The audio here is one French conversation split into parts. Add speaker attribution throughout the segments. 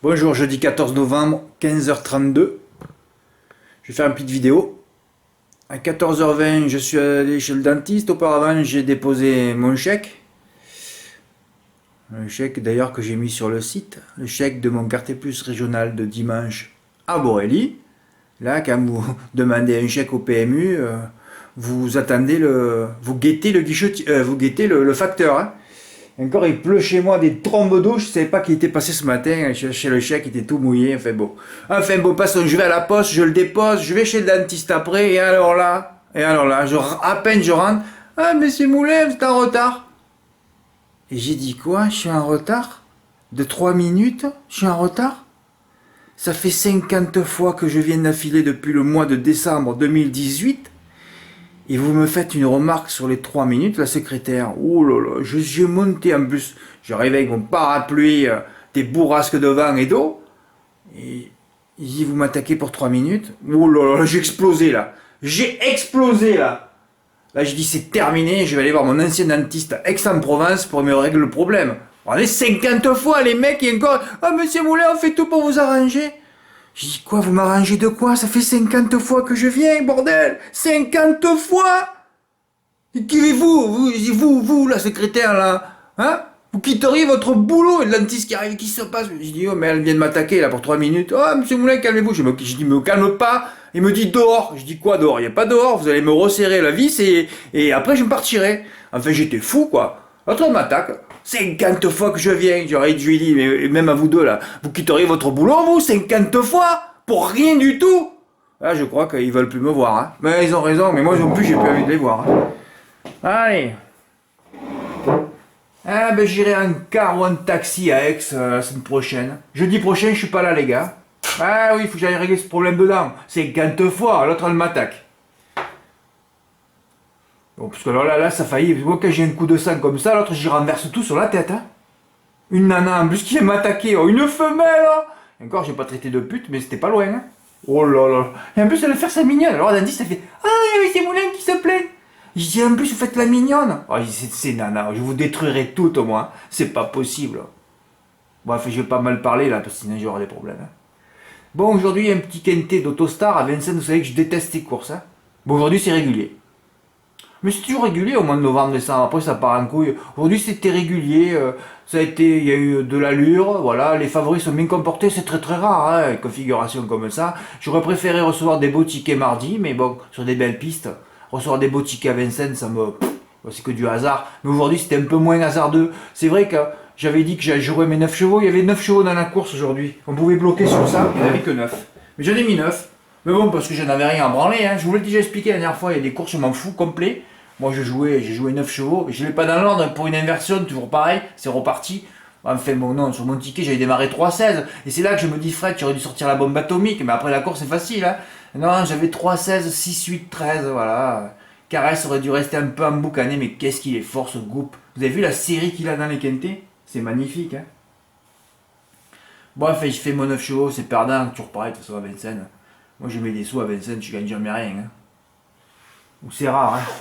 Speaker 1: Bonjour, jeudi 14 novembre, 15h32. Je vais faire une petite vidéo. À 14h20, je suis allé chez le dentiste. Auparavant, j'ai déposé mon chèque. Le chèque d'ailleurs que j'ai mis sur le site. Le chèque de mon Quartier Plus régional de dimanche à Borély. Là, quand vous demandez un chèque au PMU, vous attendez vous guettez le guichetier, vous guettez le facteur, hein. Encore, il pleut chez moi des trombes d'eau. Je ne savais pas qu'il était passé ce matin. Chez le chèque, il était tout mouillé. Enfin bon, passons. Je vais à la poste, je le dépose. Je vais chez le dentiste après. Et alors là, à peine je rentre. Ah, monsieur Moulin, vous êtes en retard. Et j'ai dit quoi? Je suis en retard? De 3 minutes? Je suis en retard? Ça fait 50 fois que je viens d'affiler depuis le mois de décembre 2018. Et vous me faites une remarque sur les 3 minutes, la secrétaire. Oh là là, j'ai monté en plus. J'arrive avec mon parapluie, des bourrasques de vent et d'eau. Et il dit, vous m'attaquez pour 3 minutes. Oh là là, j'ai explosé là. J'ai explosé là. Là, je dis, c'est terminé. Je vais aller voir mon ancien dentiste à Aix-en-Provence pour me régler le problème. On est 50 fois, les mecs, et encore. Ah, monsieur Moulin, on fait tout pour vous arranger. J'ai dit, quoi, vous m'arrangez de quoi? Ça fait 50 fois que je viens, bordel! 50 fois! Et qui vous, la secrétaire, là? Hein? Vous quitteriez votre boulot, et le dentiste qui arrive, qui se passe? J'ai dit, oh, mais elle vient de m'attaquer, là, pour 3 minutes. Oh, monsieur Moulin, calmez-vous. Je dis, me calme pas. Il me dit, dehors. Je dis, quoi, dehors? Il n'y a pas dehors. Vous allez me resserrer la vis, et après, je me partirai. Enfin, j'étais fou, quoi. L'autre, elle m'attaque. 50 fois que je viens. Je lui ai dit, mais même à vous deux, là, vous quitteriez votre boulot, vous, 50 fois? Pour rien du tout? Là, je crois qu'ils veulent plus me voir, hein. Mais ils ont raison, mais moi non plus, j'ai plus envie de les voir, hein. Allez. Ah, ben, j'irai en car ou en taxi à Aix la semaine prochaine. Jeudi prochain, je suis pas là, les gars. Ah oui, il faut que j'aille régler ce problème dedans. 50 fois, l'autre, elle m'attaque. Bon, parce que là, ça faillit. Moi, quand j'ai un coup de sang comme ça, l'autre, j'y renverse tout sur la tête, hein. Une nana en plus qui vient m'attaquer, oh, une femelle, hein. Et encore, j'ai pas traité de pute, mais c'était pas loin, hein. Oh là là. Et en plus, elle va faire sa mignonne. Alors, la dentiste, elle fait, ah, il y a c'est Moulin qui se plaint. Je dis, en plus, vous faites la mignonne. Oh, c'est nana, je vous détruirai toutes, moi. C'est pas possible. Bref, je vais pas mal parler, là, parce que sinon, j'aurai des problèmes, hein. Bon, aujourd'hui, un petit quintet d'Autostar à Vincennes. Vous savez que je déteste ces courses, hein. Bon, aujourd'hui, c'est régulier. Mais c'est toujours régulier au mois de novembre, décembre. Après, ça part en couille. Aujourd'hui, c'était régulier. Ça a été, il y a eu de l'allure. Voilà, les favoris sont bien comportés. C'est très très rare, hein, une configuration comme ça. J'aurais préféré recevoir des beaux tickets mardi, mais bon, sur des belles pistes. Recevoir des beaux tickets à Vincennes, c'est que du hasard. Mais aujourd'hui, c'était un peu moins hasardeux. C'est vrai que j'avais dit que j'allais jouer mes 9 chevaux. Il y avait 9 chevaux dans la course aujourd'hui. On pouvait bloquer sur ça. Il n'y en avait que 9. Mais j'en ai mis 9. Mais bon, parce que je n'avais rien à branler, hein. Je vous l'ai déjà expliqué la dernière fois, il y a des courses, je m'en fous, complet. Moi, j'ai joué 9 chevaux. Je ne l'ai pas dans l'ordre pour une inversion, toujours pareil, c'est reparti. Enfin, bon, non, sur mon ticket, j'avais démarré 3,16. Et c'est là que je me dis, Fred, tu aurais dû sortir la bombe atomique. Mais après la course, c'est facile, hein. Non, j'avais 3,16, 6, 8, 13, voilà. Caresse aurait dû rester un peu emboucané, mais qu'est-ce qu'il est fort, ce groupe. Vous avez vu la série qu'il a dans les quintés? C'est magnifique, hein. Bon, enfin, je fais mon 9 chevaux, c'est perdant, toujours pareil, de toute façon, à Vincennes. Moi, je mets des sous à Vincennes, je gagne jamais rien, hein. Ou c'est rare, hein.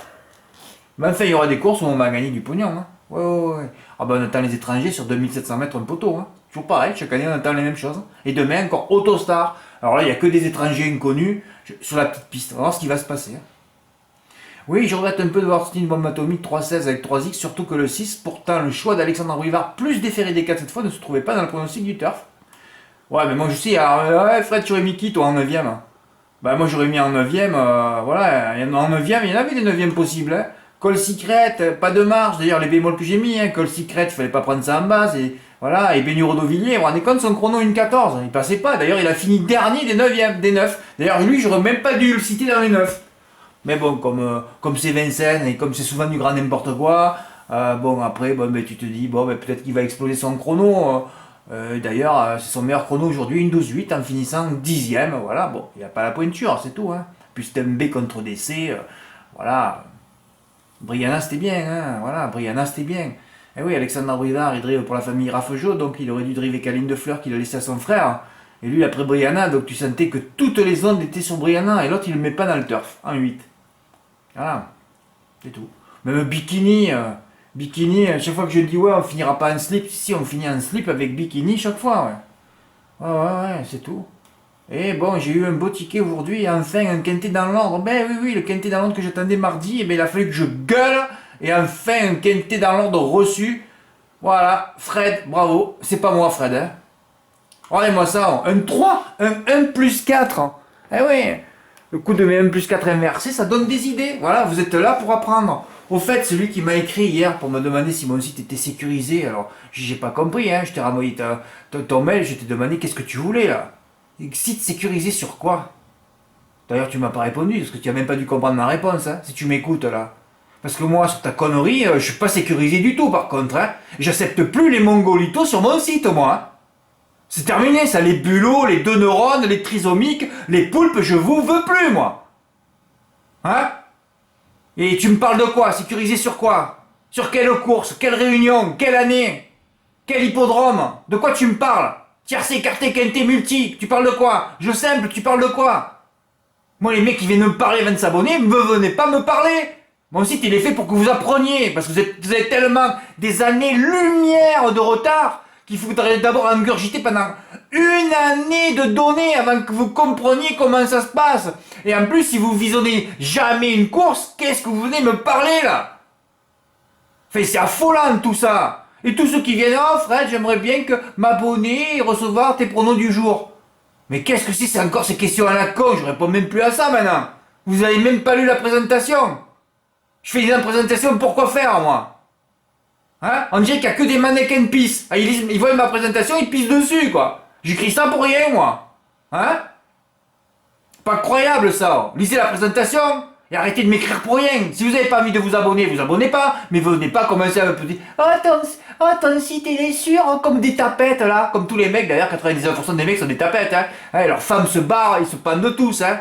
Speaker 1: Mais enfin, il y aura des courses où on va gagner du pognon, hein. Ouais, ouais, ouais. Ah ben, on attend les étrangers sur 2700 mètres un poteau, hein. Toujours pareil, chaque année, on attend les mêmes choses. Et demain, encore Autostar. Alors là, il n'y a que des étrangers inconnus sur la petite piste. On va voir ce qui va se passer, hein. Oui, je regrette un peu de voir sortir une bombe atomique 3,16 avec 3X, surtout que le 6, pourtant le choix d'Alexandre Brivard, plus déféré des 4 cette fois, ne se trouvait pas dans le pronostic du turf. Ouais, mais moi je sais, alors, ouais, Fred, tu aurais mis qui toi en 9ème? Bah, moi j'aurais mis en 9ème, voilà, en 9ème, il y en avait des 9ème possibles, hein. Col Secret, pas de marge, d'ailleurs les bémols que j'ai mis, hein. Col Secret, il fallait pas prendre ça en base, et voilà, et Benny Rodovilliers, vous vous rendez compte, son chrono 1,14, il passait pas, d'ailleurs il a fini dernier des 9ème, des 9. D'ailleurs lui, j'aurais même pas dû le citer dans les 9. Mais bon, comme c'est Vincennes, et comme c'est souvent du grand n'importe quoi, bon après, bon, ben, tu te dis, bon, ben, peut-être qu'il va exploser son chrono. D'ailleurs, c'est son meilleur chrono aujourd'hui, une 12,8 en finissant 10ème. Voilà, bon, il n'y a pas la pointure, c'est tout, hein. Puis c'était un B contre DC, voilà. Brianna c'était bien, hein. Voilà, Brianna c'était bien. Et oui, Alexandre Brivard, il drive pour la famille Raffegeau, donc il aurait dû driver Caline de Fleur qu'il a laissé à son frère. Et lui, après Brianna, donc tu sentais que toutes les ondes étaient sur Brianna, et l'autre, il le met pas dans le turf, en 8. Voilà, c'est tout. Même Bikini, chaque fois que je dis ouais, on finira pas en slip, si on finit en slip avec Bikini chaque fois, ouais. Ouais, c'est tout. Et bon, j'ai eu un beau ticket aujourd'hui, enfin un quintet dans l'ordre. Ben oui, le quintet dans l'ordre que j'attendais mardi, et ben il a fallu que je gueule, et enfin un quintet dans l'ordre reçu. Voilà, Fred, bravo. C'est pas moi, Fred, hein. Regardez-moi ça, un 3, un 1 plus 4. Eh oui, le coup de mes 1 plus 4 inversé, ça donne des idées. Voilà, vous êtes là pour apprendre. Au fait, celui qui m'a écrit hier pour me demander si mon site était sécurisé, alors j'ai pas compris, hein, je t'ai renvoyé ton mail, je t'ai demandé qu'est-ce que tu voulais là. Site sécurisé sur quoi? D'ailleurs, tu m'as pas répondu, parce que tu as même pas dû comprendre ma réponse, hein, si tu m'écoutes là. Parce que moi, sur ta connerie, je suis pas sécurisé du tout par contre, hein. J'accepte plus les mongolitos sur mon site, moi, hein. C'est terminé ça, les bulots, les 2 neurones, les trisomiques, les poulpes, je vous veux plus, moi. Hein? Et tu me parles de quoi? Sécurisé sur quoi? Sur quelle course? Quelle réunion? Quelle année? Quel hippodrome? De quoi tu me parles? Tiercé, écarté, quinté, multi, tu parles de quoi? Jeu simple, tu parles de quoi? Moi, les mecs qui viennent me parler, viennent s'abonner, ne venez pas me parler. Mon site, il est fait pour que vous appreniez, parce que vous avez tellement des années-lumière de retard qu'il faudrait d'abord ingurgiter pendant une année de données avant que vous compreniez comment ça se passe. Et en plus, si vous visionnez jamais une course, qu'est-ce que vous venez me parler là? Enfin, c'est affolant tout ça. Et tous ceux qui viennent, oh Fred, j'aimerais bien que m'abonner et recevoir tes pronos du jour. Mais qu'est-ce que c'est encore ces questions à la con? Je réponds même plus à ça maintenant. Vous avez même pas lu la présentation. Je fais une présentation pour quoi faire, moi? Hein? On dirait qu'il n'y a que des mannequins pisse. Ah, ils voient ma présentation, ils pissent dessus, quoi. J'écris ça pour rien, moi. Hein? Pas croyable, ça. Lisez la présentation et arrêtez de m'écrire pour rien. Si vous n'avez pas envie de vous abonnez pas. Mais venez pas commencer à me dire ton site, il est sûr, hein, comme des tapettes, là. Comme tous les mecs, d'ailleurs, 99% des mecs sont des tapettes, hein. Hein, leurs femmes se barrent, ils se pendent de tous, hein.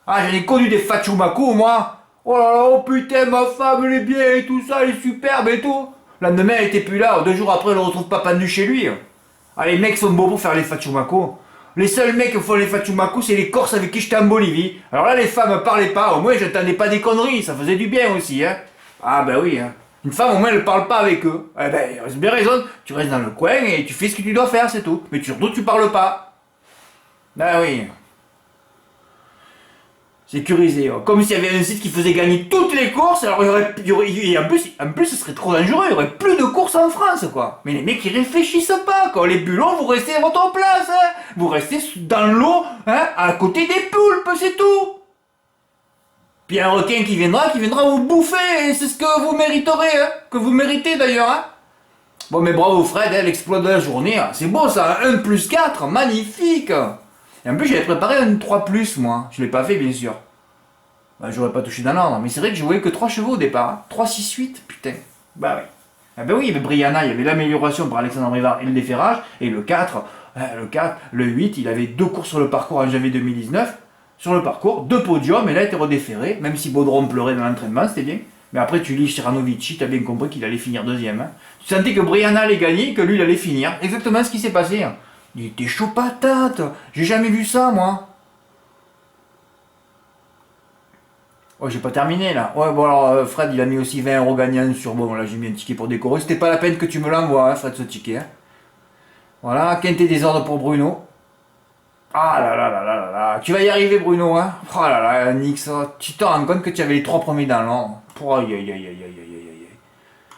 Speaker 1: Ah, j'en ai connu des fachumaku, moi. Oh là là, oh putain, ma femme, elle est bien et tout ça, elle est superbe et tout. Le lendemain, elle était plus là. 2 jours après, elle le retrouve pas pendu chez lui. Ah, les mecs sont beaux pour faire les fachumaku. Les seuls mecs qui font les fachumaku, c'est les Corses avec qui j'étais en Bolivie. Alors là, les femmes parlaient pas. Au moins, j'entendais pas des conneries. Ça faisait du bien aussi, hein. Ah, ben oui, hein. Une femme, au moins, elle parle pas avec eux. Eh ben, il reste bien raison. Tu restes dans le coin et tu fais ce que tu dois faire, c'est tout. Mais surtout, tu parles pas. Ah oui. Sécurisé, hein. Comme s'il y avait un site qui faisait gagner toutes les courses, alors et en plus, ce serait trop dangereux, il y aurait plus de courses en France, quoi. Mais les mecs, ils réfléchissent pas, quoi. Les bulots, vous restez à votre place, hein. Vous restez dans l'eau, hein, à côté des poulpes, c'est tout. Puis un requin qui viendra vous bouffer, et c'est ce que vous mériterez, hein. Que vous méritez, d'ailleurs, hein. Bon, mais bravo, Fred, hein, l'exploit de la journée, hein. C'est beau, ça, 1 plus 4, magnifique. Et en plus, j'avais préparé un 3 plus, moi. Je l'ai pas fait, bien sûr. Bah, j'aurais pas touché dans l'ordre. Mais c'est vrai que je voyais que 3 chevaux au départ. Hein. 3, 6, 8, putain. Bah oui. Ah bah oui, il y avait Brianna, il y avait l'amélioration par Alexandre Rivard et le déferrage. Et le 4, le 8, il avait 2 courses sur le parcours en janvier 2019. Sur le parcours, 2 podiums, et là, il était redéféré. Même si Baudron pleurait dans l'entraînement, c'était bien. Mais après, tu lis Cyranovici, t'as bien compris qu'il allait finir deuxième. Hein. Tu sentais que Brianna allait gagner, que lui, il allait finir. Exactement ce qui s'est passé. Hein. Il était chaud patate. J'ai jamais vu ça, moi. Oh, j'ai pas terminé, là. Ouais, bon, alors, Fred, il a mis aussi 20 € gagnants sur... Bon, là, j'ai mis un ticket pour décorer. C'était pas la peine que tu me l'envoies, hein, Fred, ce ticket. Hein. Voilà, quintet des ordres pour Bruno. Ah là là là là là là. Tu vas y arriver, Bruno, hein. Oh là là, Nix. Tu te rends compte que tu avais les 3 premiers dans l'ordre. Oh, aïe, aïe, aïe, aïe, aïe, aïe, aïe.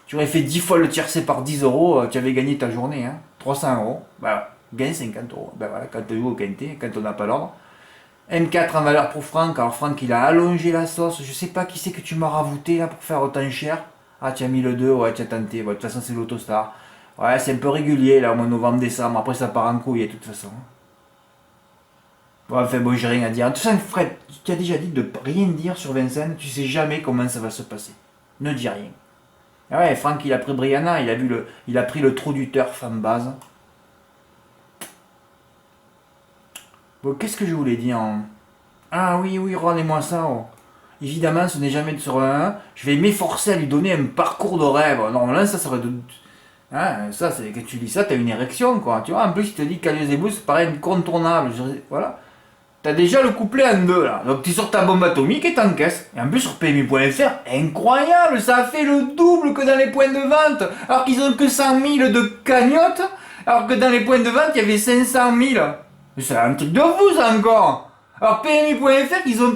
Speaker 1: Tu aurais fait 10 fois le tiercé par 10 €, tu avais gagné ta journée, hein. 300 €. Bah, gagne 50 €. Ben voilà, quand tu joues au quintet, quand on n'a pas l'ordre. M4 en valeur pour Franck. Alors Franck, il a allongé la sauce. Je sais pas qui c'est que tu m'as ravouté là pour faire autant cher. Ah, tu as mis le 2, ouais, tu as tenté. Ouais, de toute façon, c'est l'Autostar. Ouais, c'est un peu régulier là au mois de novembre, décembre. Après, ça part en couille de toute façon. Bon, enfin, bon, j'ai rien à dire. De toute façon, Fred, tu as déjà dit de rien dire sur Vincennes. Tu sais jamais comment ça va se passer. Ne dis rien. Ah ouais, Franck, il a pris Brianna. Il a pris le trou du turf en base. Bon, qu'est-ce que je voulais dire hein. Ah oui, regardez-moi ça. Oh. Évidemment, ce n'est jamais sur un. Je vais m'efforcer à lui donner un parcours de rêve. Normalement, ça serait de... Hein, ça, c'est quand tu lis ça, t'as une érection, quoi. Tu vois, en plus, il te dit Calios et Blues, c'est pareil, incontournable. Voilà. T'as déjà le couplet en 2, là. Donc, tu sors ta bombe atomique et t'encaisses. Et en plus, sur PMU.fr, incroyable, ça a fait le double que dans les points de vente. Alors qu'ils ont que 100 000 de cagnotte. Alors que dans les points de vente, il y avait 500 000. C'est un truc de fou, ça, encore. Alors, PMU.fr, ils ont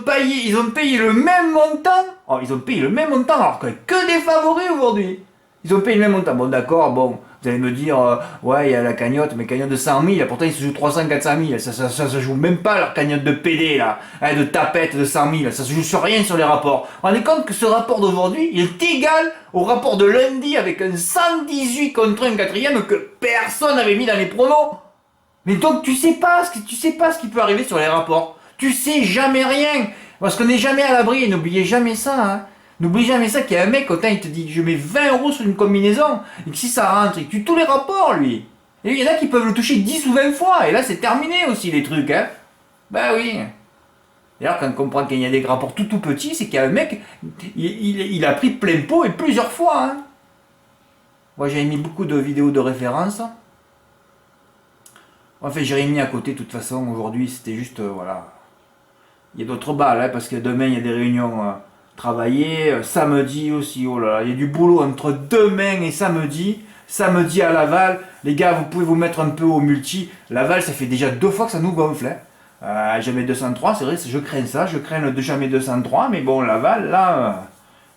Speaker 1: payé le même montant. Oh, ils ont payé le même montant, alors que des favoris aujourd'hui. Ils ont payé le même montant. Bon, d'accord, bon. Vous allez me dire, ouais, il y a la cagnotte, mais cagnotte de 100 000, pourtant ils se jouent 300, 400 000. Ça se joue même pas leur cagnotte de PD, là, hein, de tapette de 100 000. Ça se joue sur rien sur les rapports. Vous vous rendez compte que ce rapport d'aujourd'hui, il est égal au rapport de lundi avec un 118 contre un quatrième que personne n'avait mis dans les promos. Mais donc tu sais pas ce qui peut arriver sur les rapports. Tu sais jamais rien. Parce qu'on n'est jamais à l'abri, et n'oubliez jamais ça, hein. N'oublie jamais ça, qu'il y a un mec, autant il te dit je mets 20 € sur une combinaison, et que si ça rentre, il tue tous les rapports, lui. Et il y en a qui peuvent le toucher 10 ou 20 fois, et là c'est terminé aussi les trucs, hein. Bah oui. D'ailleurs, quand on comprend qu'il y a des rapports tout petits, c'est qu'il y a un mec, il a pris plein pot et plusieurs fois, hein. Moi j'ai mis beaucoup de vidéos de référence. Enfin, j'ai mis à côté, de toute façon, aujourd'hui c'était juste, voilà. Il y a d'autres balles, hein, parce que demain il y a des réunions. Travailler, samedi aussi, oh là là, il y a du boulot entre demain et samedi. Samedi à Laval, les gars, vous pouvez vous mettre un peu au multi. Laval, ça fait déjà 2 fois que ça nous gonfle. Jamais 203, c'est vrai, je crains ça, je crains le jamais 203, mais bon, Laval, là,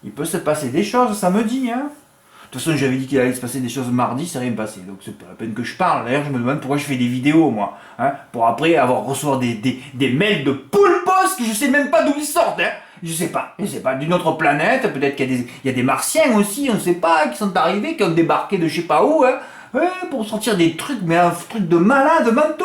Speaker 1: il peut se passer des choses samedi, hein. De toute façon, j'avais dit qu'il allait se passer des choses mardi, c'est rien passé, donc c'est pas la peine que je parle. D'ailleurs, je me demande pourquoi je fais des vidéos, moi, hein, pour après recevoir des mails de poulpos que je sais même pas d'où ils sortent, hein. Je sais pas, d'une autre planète, peut-être qu'il y a des martiens aussi, on ne sait pas, qui sont arrivés, qui ont débarqué de je sais pas où, hein, ouais, pour sortir des trucs, mais un truc de malade mental.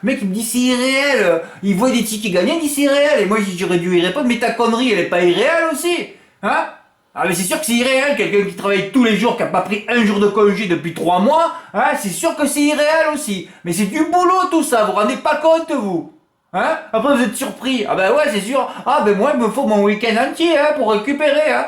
Speaker 1: Le mec il me dit c'est irréel, il voit des tickets gagnés, il dit c'est irréel, et moi j'aurais dû y répondre, mais ta connerie elle est pas irréelle aussi, hein. Ah mais c'est sûr que c'est irréel, quelqu'un qui travaille tous les jours, qui a pas pris un jour de congé depuis 3 mois, hein, c'est sûr que c'est irréel aussi, mais c'est du boulot tout ça, vous vous rendez pas compte vous? Hein? Après vous êtes surpris. Ah ben ouais c'est sûr. Ah ben moi il me faut mon week-end entier hein, pour récupérer hein.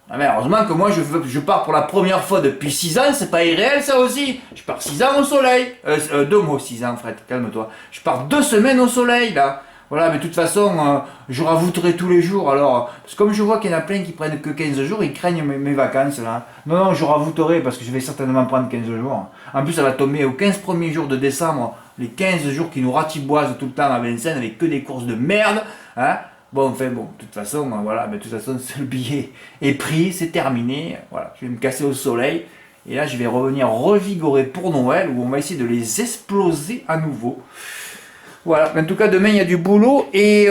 Speaker 1: Ah mais heureusement que moi je pars pour la première fois depuis 6 ans, c'est pas irréel ça aussi. Je pars 6 ans au soleil. 2 mois 6 ans Fred, calme-toi. Je pars 2 semaines au soleil là. Voilà, mais de toute façon, je ravouterai tous les jours. Alors, parce que comme je vois qu'il y en a plein qui prennent que 15 jours, ils craignent mes vacances là. Non, je ravouterai parce que je vais certainement prendre 15 jours. En plus, ça va tomber aux 15 premiers jours de décembre. Les 15 jours qui nous ratiboisent tout le temps à Vincennes avec que des courses de merde. Hein. Bon, enfin bon, de toute façon, voilà, mais de toute façon, le billet est pris, c'est terminé. Voilà, je vais me casser au soleil. Et là, je vais revenir revigorer pour Noël où on va essayer de les exploser à nouveau. Voilà, en tout cas demain il y a du boulot et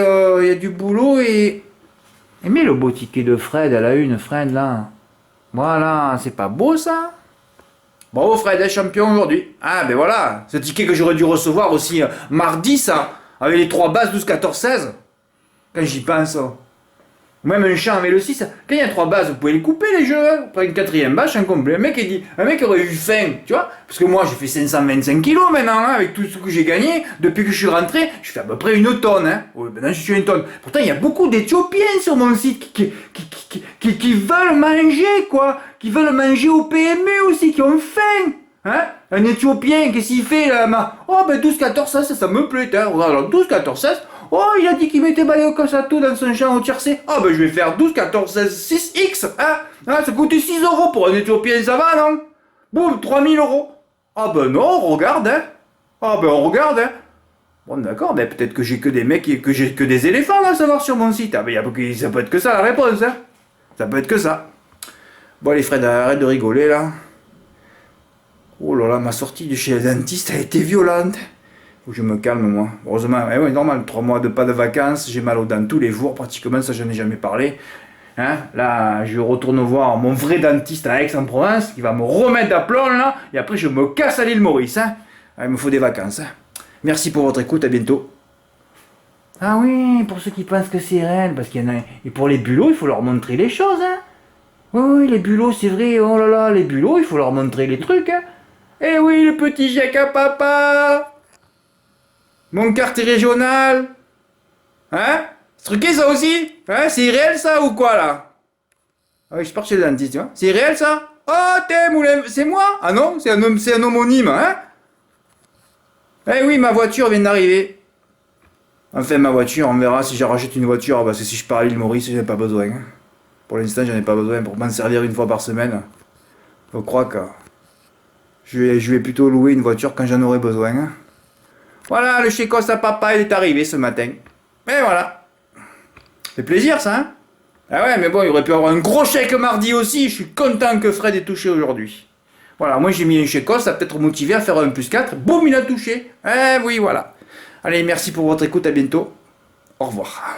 Speaker 1: mais le beau ticket de Fred à la une, Fred là. Voilà, c'est pas beau ça? Bravo Fred, est champion aujourd'hui. Ah ben voilà, ce ticket que j'aurais dû recevoir aussi mardi ça, avec les 3 bases 12, 14, 16. Quand j'y pense. Même un champ avec le 6, quand il y a 3 bases, vous pouvez les couper les jeux, hein. Après une 4ème base, un complet. Un mec aurait eu faim, tu vois. Parce que moi j'ai fait 525 kilos maintenant, hein, avec tout ce que j'ai gagné. Depuis que je suis rentré, je fais à peu près 1 tonne. Hein. Oui, maintenant je suis 1 tonne. Pourtant il y a beaucoup d'Éthiopiens sur mon site qui veulent manger, quoi. Qui veulent manger au PMU aussi, qui ont faim. Hein. Un Éthiopien, qu'est-ce qu'il fait là? Oh ben 12, 14, 16, ça me plaît. Hein. Alors 12, 14, 16. Oh, il a dit qu'il mettait Bayo Kosato dans son champ au tiercé. Ah, ben je vais faire 12, 14, 16, 6X. Hein, ça coûte 6 € pour un Éthiopien, ça va, non? Boum, 3000 €. Ah, ben non, on regarde, hein. Ah, ben on regarde, hein. Bon, d'accord, ben peut-être que j'ai que des mecs et que j'ai que des éléphants à savoir sur mon site. Ah, ben ça peut être que ça la réponse, hein. Ça peut être que ça. Bon, les Fred, arrête de rigoler, là. Oh là là, ma sortie de chez le dentiste a été violente. Faut que je me calme moi. Heureusement, ouais, normal, 3 mois de pas de vacances, j'ai mal aux dents tous les jours, pratiquement, ça je n'ai jamais parlé. Hein, là, je retourne voir mon vrai dentiste à Aix-en-Provence, qui va me remettre d'aplomb là, et après je me casse à l'île Maurice. Hein. Il me faut des vacances. Hein. Merci pour votre écoute, à bientôt. Ah oui, pour ceux qui pensent que c'est réel, parce qu'il y en a. Et pour les bulots, il faut leur montrer les choses. Hein. Oui, les bulots, c'est vrai, oh là là, les bulots, il faut leur montrer les trucs. Hein. Eh oui, le petit Jacques à papa. Mon quartier régional. Hein? C'est truqué ça aussi? Hein? C'est irréel ça ou quoi là? Ah oui, je pars chez le dentiste, tu vois. C'est irréel ça? Oh, t'es moulin, c'est moi? Ah non, c'est un homonyme, hein? Eh oui, ma voiture vient d'arriver. Enfin, ma voiture, on verra si j'ai rachète une voiture, parce que si je pars à l'île Maurice, j'en ai pas besoin. Hein. Pour l'instant, j'en ai pas besoin pour m'en servir une fois par semaine. Je crois que Je vais plutôt louer une voiture quand j'en aurai besoin. Hein. Voilà, le chécos à papa, il est arrivé ce matin. Et voilà. Ça fait plaisir, ça, hein? Ah ouais, mais bon, il aurait pu avoir un gros chèque mardi aussi. Je suis content que Fred ait touché aujourd'hui. Voilà, moi j'ai mis un chécos, ça a peut-être motivé à faire un +4. Boum, il a touché. Eh oui, voilà. Allez, merci pour votre écoute, à bientôt. Au revoir.